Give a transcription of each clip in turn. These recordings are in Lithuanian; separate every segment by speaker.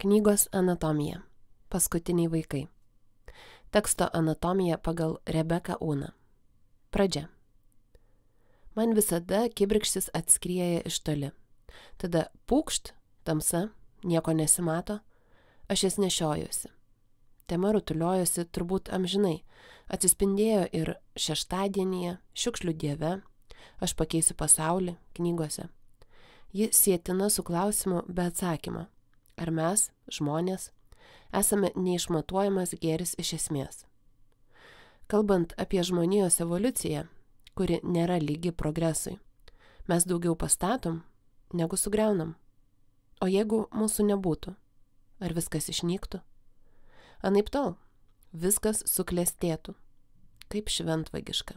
Speaker 1: Knygos anatomija. Paskutiniai vaikai. Teksto anatomija pagal Rebeką Uną. Pradžia. Man visada kibirkštis atskrieja iš toli. Tada pūkšt, tamsa, nieko nesimato, aš jas nešiojuosi. Tema rutuliojosi turbūt amžinai, atsispindėjo ir šeštadienyje, šiukšlių dieve, aš pakeisiu pasaulį, knygose. Ji sietina su klausimu be atsakymo. Ar mes, žmonės, esame neišmatuojamas gėris iš esmės? Kalbant apie žmonijos evoliuciją, kuri nėra lygi progresui, mes daugiau pastatom, negu sugriaunam. O jeigu mūsų nebūtų, ar viskas išnyktų? Anaiptol, viskas suklestėtų, kaip šventvagiška.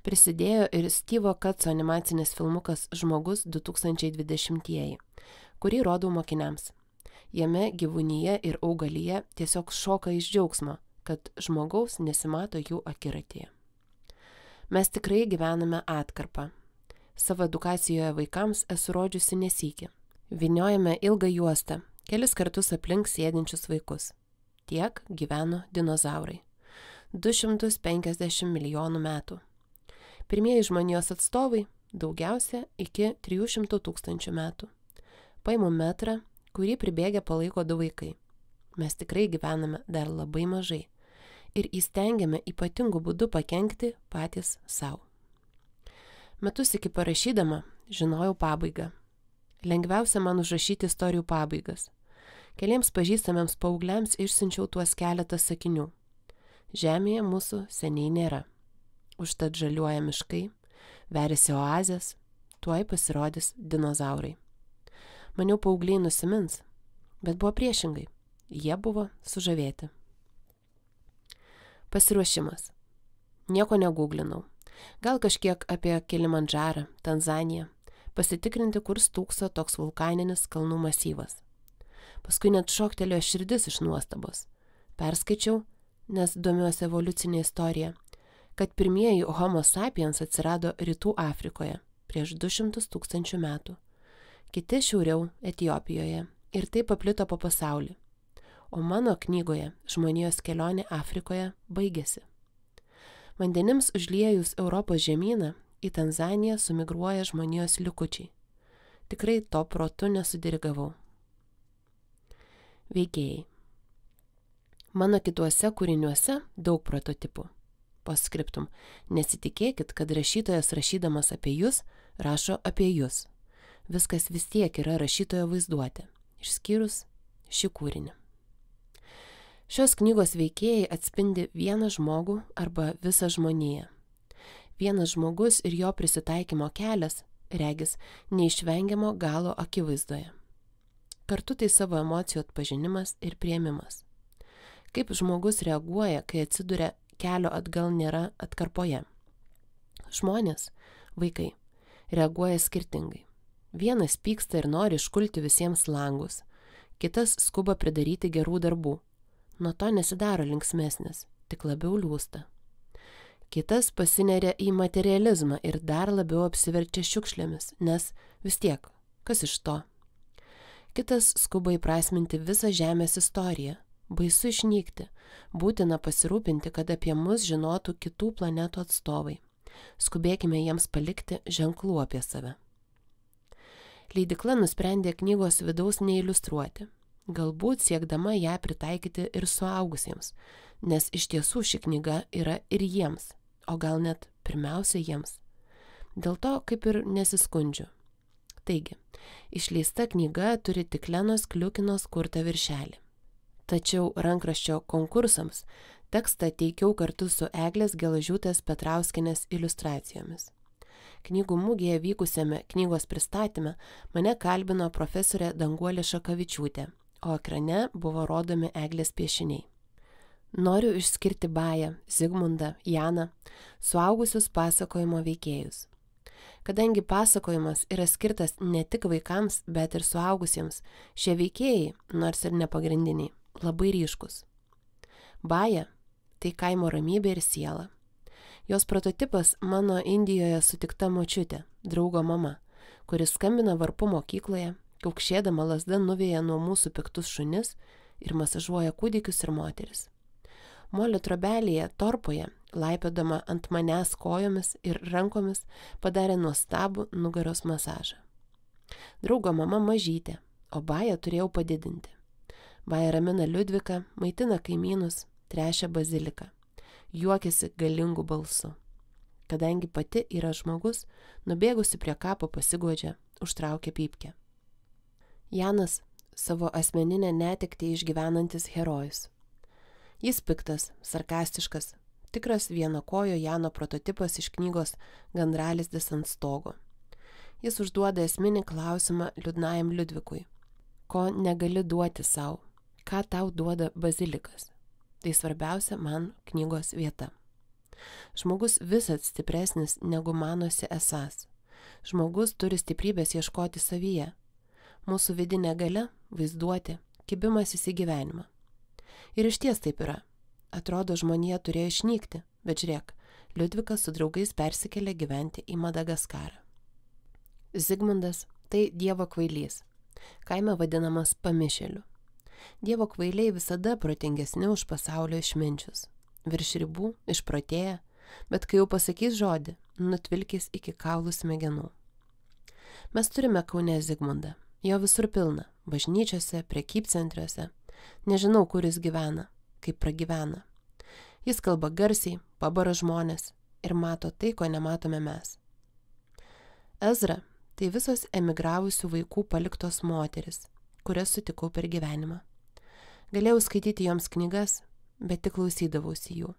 Speaker 1: Prisidėjo ir Stevo Katso animacinis filmukas Žmogus 2020-ieji, kurį rodau mokiniams. Jame gyvūnyje ir augalyje tiesiog šoka iš džiaugsmo, kad žmogaus nesimato jų akiratyje. Mes tikrai gyvename atkarpą. Savo edukacijoje vaikams esu rodžiusi nesykį. Vyniojame ilgą juostą, kelis kartus aplink sėdinčius vaikus. Tiek gyveno dinozaurai. 250 milijonų metų. Pirmieji žmonijos atstovai daugiausia iki 300 tūkstančių metų. Paimu metrą, kurį pribėgę palaiko 2 vaikai. Mes tikrai gyvename dar labai mažai ir įstengiame ypatingų būdų pakenkti patys savo. Metus iki parašydama žinojau pabaigą. Lengviausia man užrašyti istorijų pabaigas. Keliems pažįstamiems paaugliams išsiunčiau tuos keletą sakinių. Žemėje mūsų seniai nėra. Užtat žaliuoja miškai, veriasi oazės, tuoj pasirodys dinozaurai. Maniau, paaugliai nusimins, bet buvo priešingai. Jie buvo sužavėti. Pasiruošimas. Nieko negūglinau. Gal kažkiek apie Kilimandžarą, Tanzaniją, pasitikrinti, kur stūkso toks vulkaninis kalnų masyvas. Paskui net šoktelėjo širdis iš nuostabos. Perskaičiau, nes domiuosi evoliucinė istorija, kad pirmieji Homo sapiens atsirado Rytų Afrikoje prieš 200 tūkstančių metų. Kiti šiauriau Etiopijoje ir taip paplito po pasaulį. O mano knygoje žmonijos kelionė Afrikoje baigėsi. Vandenims užliejus Europos žemyną, į Tanzaniją sumigruoja žmonijos likučiai. Tikrai to protu nesudirigavau. Veikėjai. Mano kituose kūriniuose daug prototipų. Postscriptum. Nesitikėkit, kad rašytojas rašydamas apie jūs, rašo apie jūs. Viskas vis tiek yra rašytojo vaizduotė, išskyrus šį kūrinį. Šios knygos veikėjai atspindi vieną žmogų arba visą žmoniją. Vienas žmogus ir jo prisitaikymo kelias, regis, neišvengiamo galo akivaizdoje. Kartu tai savo emocijų atpažinimas ir priėmimas. Kaip žmogus reaguoja, kai atsiduria kelio atgal nėra atkarpoje. Žmonės, vaikai, reaguoja skirtingai. Vienas pyksta ir nori iškulti visiems langus, kitas skuba pridaryti gerų darbų. Nuo to nesidaro linksmesnis, tik labiau liūsta. Kitas pasineria į materializmą ir dar labiau apsiverčia šiukšlėmis, nes vis tiek, kas iš to? Kitas skuba įprasminti visą Žemės istoriją. Baisu išnykti, būtina pasirūpinti, kad apie mus žinotų kitų planetų atstovai. Skubėkime jiems palikti ženklų apie save. Leidykla nusprendė knygos vidaus neiliustruoti, galbūt siekdama ją pritaikyti ir suaugusiems, nes iš tiesų ši knyga yra ir jiems, o gal net pirmiausia jiems. Dėl to kaip ir nesiskundžiu. Taigi, išleista knyga turi tik Lenos Kliukinos kurtą viršelį. Tačiau rankraščio konkursams tekstą teikiau kartu su Eglės Gelažiūtės Petrauskienės iliustracijomis. Knygų mugėje vykusiame knygos pristatyme mane kalbino profesorė Danguolė Šakavičiūtė, o ekrane buvo rodomi Eglės piešiniai. Noriu išskirti Bają, Zigmundą, Janą, suaugusius pasakojimo veikėjus. Kadangi pasakojimas yra skirtas ne tik vaikams, bet ir suaugusiems, šie veikėjai, nors ir nepagrindiniai, labai ryškus. Baja – tai kaimo ramybė ir siela. Jos prototipas mano Indijoje sutikta močiutė, draugo mama, kuris skambina varpu mokykloje, kaukšėdama lazda nuveja nuo mūsų piktus šunis ir masažuoja kūdikius ir moteris. Molio trobelėje Torpoje, laipiodama ant manęs kojomis ir rankomis, padarė nuostabų nugaros masažą. Draugo mama mažytė, o Bają turėjau padidinti. Baja ramina Liudviką, maitina kaimynus, trešia baziliką. Juokiasi galingų balsu. Kadangi pati yra žmogus, nubėgusi prie kapo pasiguodžia, užtraukia pypkę. Janas savo asmeninę netektį išgyvenantis herojus. Jis piktas, sarkastiškas, tikras vienokojo Jano prototipas iš knygos Gandralizdis ant stogo. Jis užduoda esminį klausimą liūdnajam Liudvikui. Ko negali duoti sau? Ką tau duoda bazilikas? Tai svarbiausia man knygos vieta. Žmogus visad stipresnis negu manosi esas. Žmogus turi stiprybės ieškoti savyje. Mūsų vidinė galia – vaizduoti, kibimasis į gyvenimą. Ir išties taip yra. Atrodo, žmonija turėjo išnykti, bet žiūrėk, Liudvikas su draugais persikėlė gyventi į Madagaskarą. Zigmundas – tai dievo kvailys, kaime vadinamas pamišėliu. Dievo kvailiai visada protingesni už pasaulio išminčius. Virš ribų, išprotėję, bet kai jau pasakys žodį, nutvilkis iki kaulų smegenų. Mes turime Kaune Zigmundą. Jo visur pilna – bažnyčiose, prekybcentriuose. Nežinau, kur jis gyvena, kaip pragyvena. Jis kalba garsiai, pabara žmonės ir mato tai, ko nematome mes. Ezra – tai visos emigravusių vaikų paliktos moteris, kurias sutikau per gyvenimą. Galėjau skaityti joms knygas, bet tik klausydavausi jų.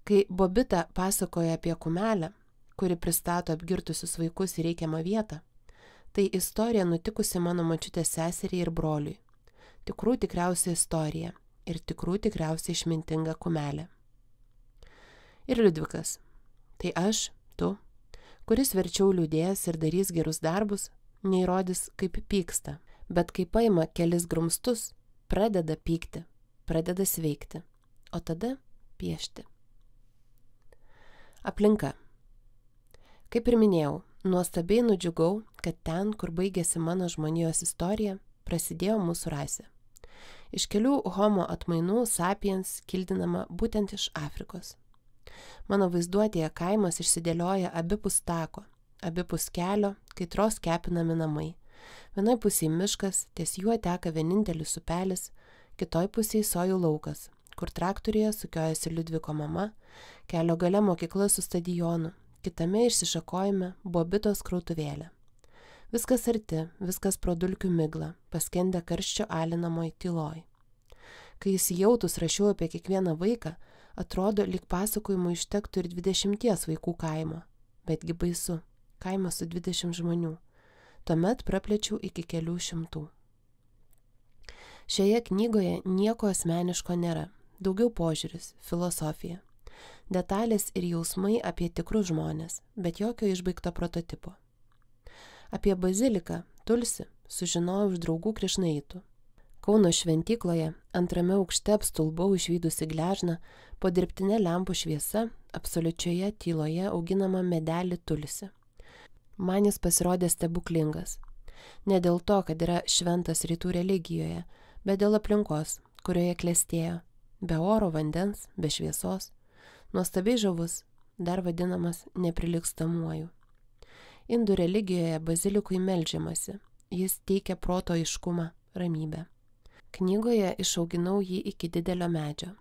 Speaker 1: Kai Bobita pasakoja apie kumelę, kuri pristato apgirtusius vaikus į reikiamą vietą, tai istorija nutikusi mano močiutės seseriai ir broliui. Tikrų tikriausia istorija ir tikrų tikriausiai išmintinga kumelė. Ir Liudvikas. Tai aš, tu, kuris verčiau liūdės ir darys gerus darbus, neįrodys kaip pyksta, bet kai paima kelis grumstus, pradeda pykti, pradeda sveikti, o tada piešti. Aplinka. Kaip ir minėjau, nuostabiai nudžiugau, kad ten, kur baigėsi mano žmonijos istorija, prasidėjo mūsų rasė. Iš kelių homo atmainų sapiens kildinama būtent iš Afrikos. Mano vaizduotėje kaimas išsidėlioja abipus tako, abipus kelio, kaitros kepinami namai. Vienoj pusėje miškas, ties juo teka vienintelis upelis, kitoj pusėje sojų laukas, kur traktoriuje sukiojasi Liudviko mama, kelio gale mokykla su stadionu, kitame išsišakojime Bobitos krautuvėlė. Viskas arti, viskas pro dulkių miglą, paskendę karščio alinamoj tyloj. Kai įsijautus rašiau apie kiekvieną vaiką, atrodo, lyg pasakojimų ištektų ir 20 vaikų kaimo. Betgi baisu, kaimas su 20 žmonių. Tuomet praplečiau iki kelių šimtų. Šioje knygoje nieko asmeniško nėra, daugiau požiūris, filosofija. Detalės ir jausmai apie tikrus žmonės, bet jokio išbaigto prototipo. Apie baziliką, Tulsi, sužinojau iš draugų krišnaitų. Kauno šventykloje, antrame aukšte apstulbau išvydusi gležną, po dirbtinė lempų šviesa, absoliučioje tyloje auginama medelį Tulsi. Man jis pasirodė stebuklingas. Ne dėl to, kad yra šventas rytų religijoje, bet dėl aplinkos, kurioje klestėjo, be oro, vandens, be šviesos, nuostabiai žavus, dar vadinamas neprilygstamuoju. Indų religijoje bazilikui meldžiamasi, jis teikia proto aiškumą, ramybę. Knygoje išauginau jį iki didelio medžio.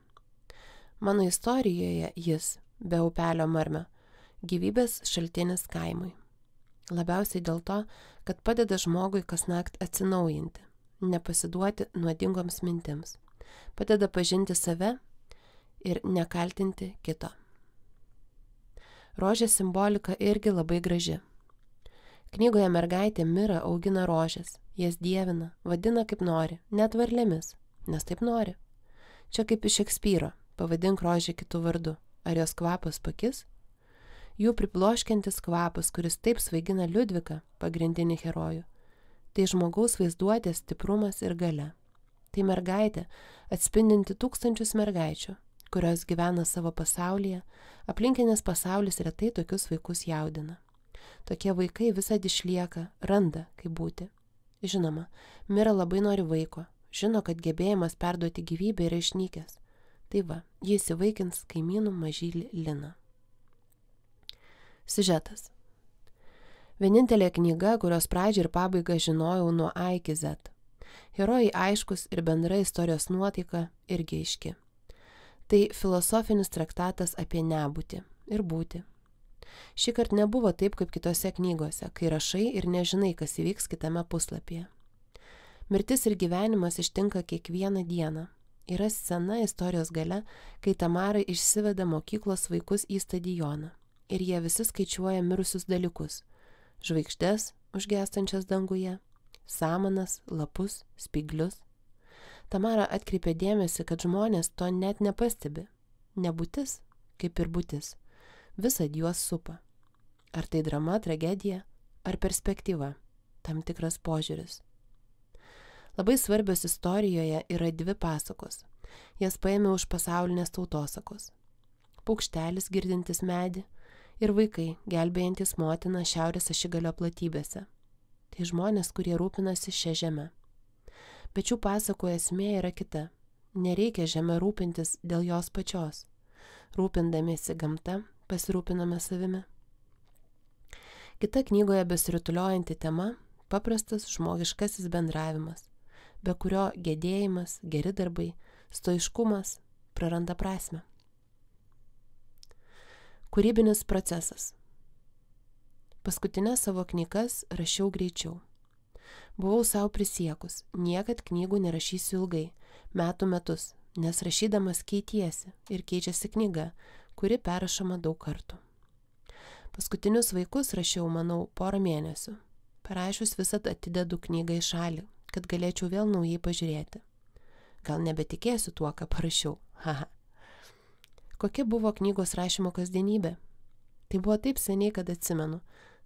Speaker 1: Mano istorijoje jis, be upelio marmio, gyvybės šaltinis kaimui. Labiausiai dėl to, kad padeda žmogui kasnakt atsinaujinti, nepasiduoti nuodingoms mintims, padeda pažinti save ir nekaltinti kito. Rožės simbolika irgi labai graži. Knygoje mergaitė Mira augina rožes, jas dievina, vadina kaip nori, net varlėmis, nes taip nori. Čia kaip iš Šekspyro, pavadink rožę kitų vardu, ar jos kvapas pakis? Jų pribloškiantis kvapas, kuris taip svaigina Liudviką, pagrindinį herojų. Tai žmogaus vaizduotės stiprumas ir galia. Tai mergaitė, atspindinti tūkstančius mergaičių, kurios gyvena savo pasaulyje, aplinkinis pasaulis retai tokius vaikus jaudina. Tokie vaikai visad išlieka, randa, kaip būti. Žinoma, Mira labai nori vaiko, žino, kad gebėjimas perduoti gyvybę yra išnykęs. Tai va, jis įvaikins kaimynų mažylį Liną. Siužetas. Vienintelė knyga, kurios pradžią ir pabaigą žinojau nuo A iki Z. Herojai aiškus ir bendra istorijos nuotaika irgi aiški. Tai filosofinis traktatas apie nebūtį ir būtį. Šįkart nebuvo taip kaip kitose knygose, kai rašai ir nežinai, kas įvyks kitame puslapyje. Mirtis ir gyvenimas ištinka kiekvieną dieną. Yra scena istorijos gale, kai Tamara išsiveda mokyklos vaikus į stadioną ir jie visi skaičiuoja mirusius dalykus – žvaigždes užgęstančias danguje, samanas, lapus, spyglius. Tamara atkreipė dėmesį, kad žmonės to net nepastebi. Nebūtis, kaip ir būtis, visad juos supa. Ar tai drama, tragedija, ar perspektyva, tam tikras požiūris. Labai svarbios istorijoje yra dvi pasakos. Jas paėmė už pasaulinės tautosakos. Paukštelis girdintis medį ir vaikai, gelbėjantis motiną šiaurės ašigalio platybėse. Tai žmonės, kurie rūpinasi šią žemę. Bet šių pasakų esmė yra kita. Nereikia žemę rūpintis dėl jos pačios. Rūpindamiesi gamta, pasirūpiname savimi. Kita knygoje besirutuliojanti tema – paprastas žmogiškasis bendravimas, be kurio gedėjimas, geri darbai, stoiškumas praranda prasmę. Kūrybinis procesas. Paskutinės savo knygas rašiau greičiau. Buvau savo prisiekus, niekad knygų nerašysiu ilgai, metų metus, nes rašydamas keitiesi ir keičiasi knyga, kuri perrašoma daug kartų. Paskutinius vaikus rašiau, manau, porą mėnesių. Parašius visad atidedu knygą į šalį, kad galėčiau vėl naujai pažiūrėti. Gal nebetikėsiu tuo, ką parašiau. Haha. Kokia buvo knygos rašymo kasdienybė? Tai buvo taip seniai, kad atsimenu.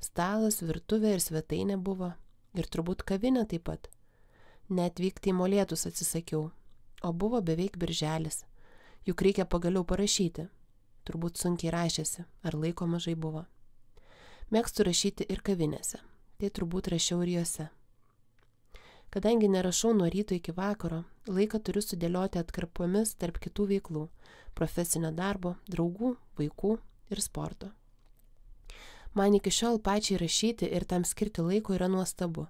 Speaker 1: Stalas, virtuvė ir svetainė buvo. Ir turbūt kavinė taip pat. Net vykti į Molėtus atsisakiau. O buvo beveik birželis. Juk reikia pagaliau parašyti. Turbūt sunkiai rašėsi, ar laiko mažai buvo. Mėgstu rašyti ir kavinėse. Tai turbūt rašiau ir juose. Kadangi nerašau nuo ryto iki vakaro, laiką turiu sudėlioti atkarpomis tarp kitų veiklų – profesinio darbo, draugų, vaikų ir sporto. Man iki šiol pačiai rašyti ir tam skirti laiko yra nuostabu.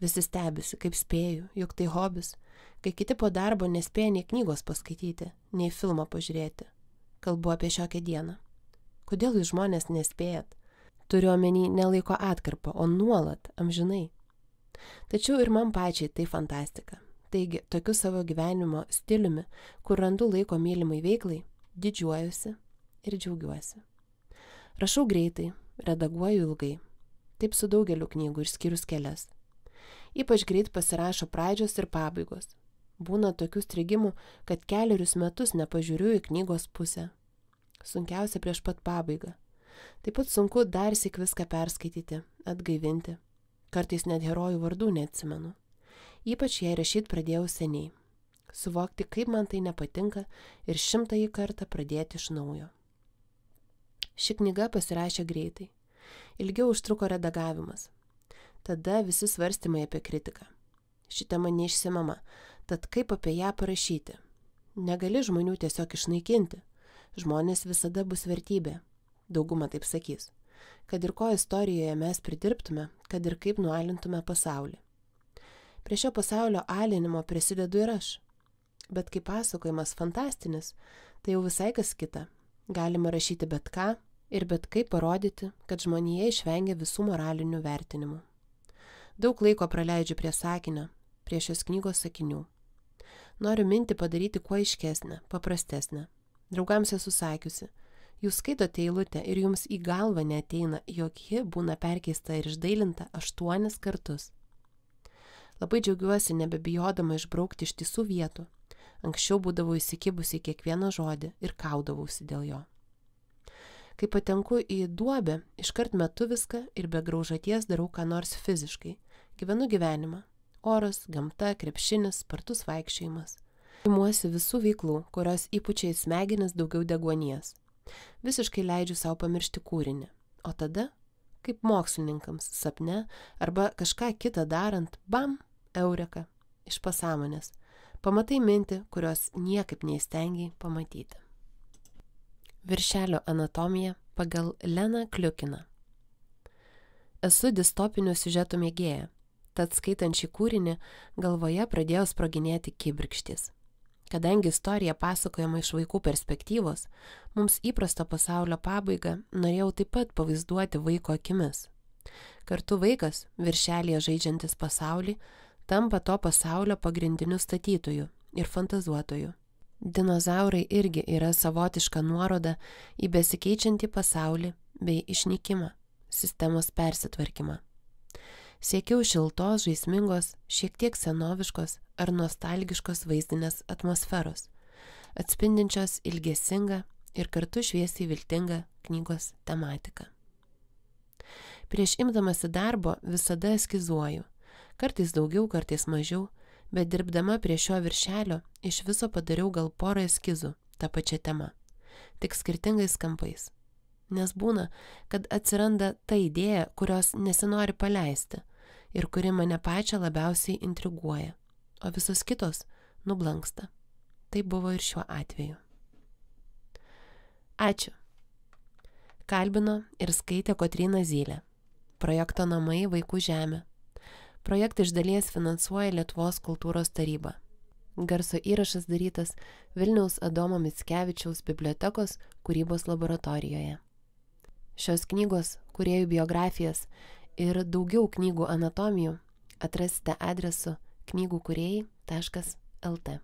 Speaker 1: Visi stebisi, kaip spėju, juk tai hobis, kai kiti po darbo nespėja nei knygos paskaityti, nei filmą pažiūrėti. Kalbu apie šiokią dieną. Kodėl jūs žmonės nespėjat? Turiu omeny ne laiko atkarpą, o nuolat, amžinai. Tačiau ir man pačiai tai fantastika. Taigi, tokiu savo gyvenimo stiliumi, kur randu laiko mylimai veiklai, didžiuojuosi ir džiaugiuosi. Rašau greitai, redaguoju ilgai. Taip su daugeliu knygų išskyrus kelias. Ypač greit pasirašo pradžios ir pabaigos. Būna tokių strigimų, kad kelerius metus nepažiūriu į knygos pusę. Sunkiausia prieš pat pabaigą. Taip pat sunku dar syk viską perskaityti, atgaivinti. Kartais net herojų vardų neatsimenu. Ypač jei rašyti pradėjau seniai. Suvokti, kaip man tai nepatinka ir 100-ąjį kartą pradėti iš naujo. Ši knyga pasirašė greitai. Ilgiau užtruko redagavimas. Tada visi svarstymai apie kritiką. Ši tema neišsemama, tad kaip apie ją parašyti? Negali žmonių tiesiog išnaikinti. Žmonės visada bus vertybė. Dauguma taip sakys. Kad ir ko istorijoje mes pridirbtume, kad ir kaip nualintume pasaulį. Prie šio pasaulio alinimo prisidedu ir aš. Bet kai pasakojimas fantastinis, tai jau visai kas kita. Galima rašyti bet ką ir bet kaip parodyti, kad žmonija išvengia visų moralinių vertinimų. Daug laiko praleidžiu prie sakinio, prie šios knygos sakinių. Noriu mintį padaryti kuo aiškesnę, paprastesnę. Draugams esu sakiusi, jūs skaitote eilutę ir jums į galvą neateina, jog ji būna perkeista ir išdailinta 8 kartus. Labai džiaugiuosi nebebijodama išbraukti iš tisų vietų. Anksčiau būdavau įsikibusi į kiekvieną žodį ir kaudavausi dėl jo. Kai patenku į duobę, iškart metu viską ir be graužaties darau ką nors fiziškai. Gyvenu gyvenimą. Oras, gamta, krepšinis, spartus vaikščiojimas. Imuosi visų veiklų, kurios įpučia į smegenis daugiau deguonies. Visiškai leidžiu savo pamiršti kūrinį. O tada kaip mokslininkams sapne arba kažką kitą darant, bam, eureka, iš pasąmonės. Pamatai mintį, kurios niekaip neįstengiai pamatyti. Viršelio anatomija pagal Leną Kliukiną. Esu distopinių siužetų mėgėja, tad skaitant šį kūrinį galvoje pradėjo sproginėti kibirkštys. Kadangi istorija pasakojama iš vaikų perspektyvos, mums įprasto pasaulio pabaigą norėjau taip pat pavaizduoti vaiko akimis. Kartu vaikas, viršelėje žaidžiantis pasaulį, tampa to pasaulio pagrindiniu statytoju ir fantazuotoju. Dinozaurai irgi yra savotiška nuoroda į besikeičiantį pasaulį bei išnykimą, sistemos persitvarkymą. Siekiau šiltos, žaismingos, šiek tiek senoviškos ar nostalgiškos vaizdinės atmosferos, atspindinčios ilgesingą ir kartu šviesiai viltingą knygos tematiką. Prieš imdamasi darbo visada eskizuoju, kartais daugiau, kartais mažiau, bet dirbdama prie šio viršelio iš viso padariau gal porą eskizų tą pačią temą, tik skirtingais kampais. Nes būna, kad atsiranda ta idėja, kurios nesinori paleisti ir kuri mane pačią labiausiai intriguoja, o visos kitos nublanksta. Tai buvo ir šiuo atveju. Ačiū. Kalbino ir skaitė Kotryna Zylė. Projekto Namai Vaikų žemė. Projektą iš dalies finansuoja Lietuvos kultūros taryba. Garso įrašas darytas Vilniaus Adomo Mickevičiaus bibliotekos kūrybos laboratorijoje. Šios knygos, kūrėjų biografijas ir daugiau knygų anatomijų atrasite adresu knygukūrėjai.lt.